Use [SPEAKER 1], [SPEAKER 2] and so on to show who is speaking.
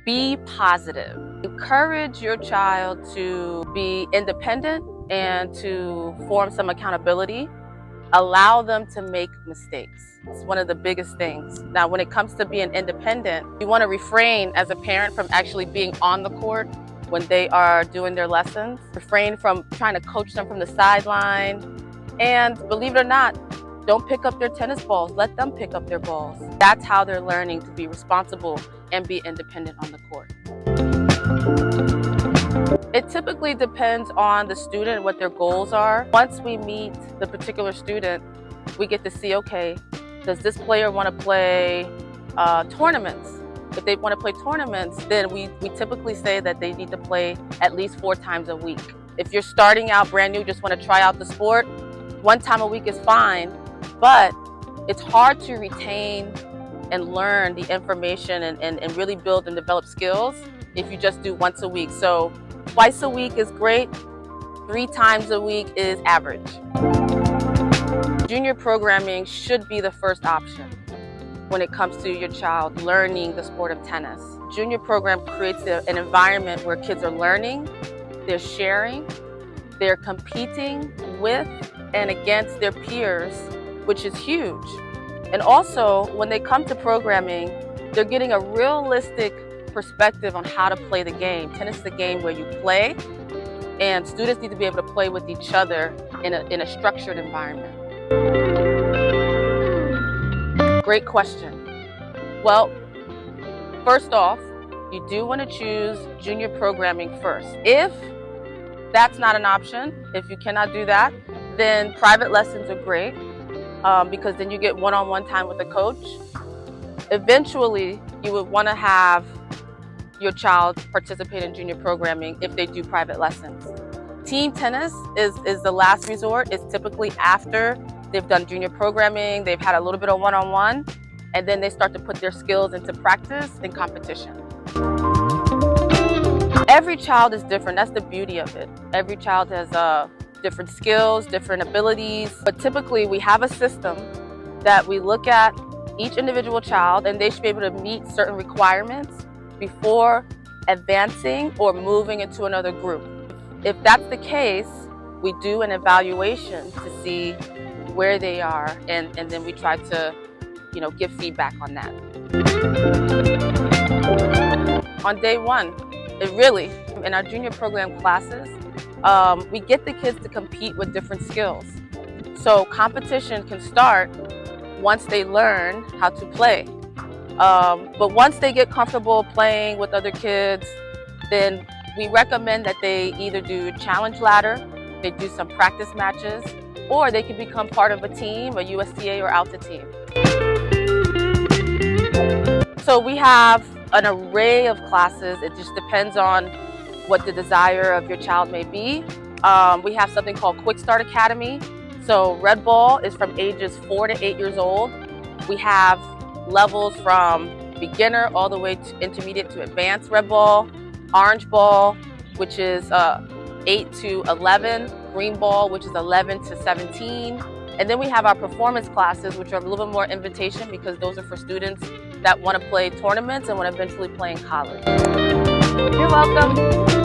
[SPEAKER 1] Be positive. Encourage your child to be independent and to form some accountability. Allow them to make mistakes. It's one of the biggest things. Now, when it comes to being independent, you want to refrain as a parent from actually being on the court when they are doing their lessons. Refrain from trying to coach them from the sideline. And believe it or not, don't pick up their tennis balls. Let them pick up their balls. That's how they're learning to be responsible and be independent on the court. It typically depends on the student and what their goals are. Once we meet the particular student, we get to see, okay, does this player want to play tournaments? If they want to play tournaments, then we typically say that they need to play at least 4 times a week. If you're starting out brand new, just want to try out the sport, 1 time a week is fine, but it's hard to retain and learn the information and really build and develop skills if you just do once a week. So twice a week is great, 3 times a week is average. Junior programming should be the first option when it comes to your child learning the sport of tennis. Junior program creates an environment where kids are learning, they're sharing, they're competing with and against their peers, which is huge. And also, when they come to programming, they're getting a realistic perspective on how to play the game. Tennis is a game where you play, and students need to be able to play with each other in a structured environment. Great question. Well, first off, you do want to choose junior programming first. If that's not an option, if you cannot do that, then private lessons are great because then you get one-on-one time with a coach. Eventually, you would want to have your child participate in junior programming if they do private lessons. Team tennis is the last resort. It's typically after they've done junior programming, they've had a little bit of one-on-one, and then they start to put their skills into practice and competition. Every child is different. That's the beauty of it. Every child has different skills, different abilities, but typically we have a system that we look at each individual child, and they should be able to meet certain requirements before advancing or moving into another group. If that's the case, we do an evaluation to see where they are, and then we try to, give feedback on that. On day one, in our junior program classes, we get the kids to compete with different skills. So competition can start once they learn how to play. But once they get comfortable playing with other kids, then we recommend that they either do challenge ladder, they do some practice matches, or they can become part of a team, a USTA or ALTA team. So we have an array of classes. It just depends on what the desire of your child may be. We have something called Quick Start Academy. So red ball is from ages 4 to 8 years old. We have levels from beginner all the way to intermediate to advanced red ball, orange ball, which is 8 to 11, green ball, which is 11 to 17. And then we have our performance classes, which are a little bit more invitation because those are for students that want to play tournaments and want to eventually play in college. You're welcome.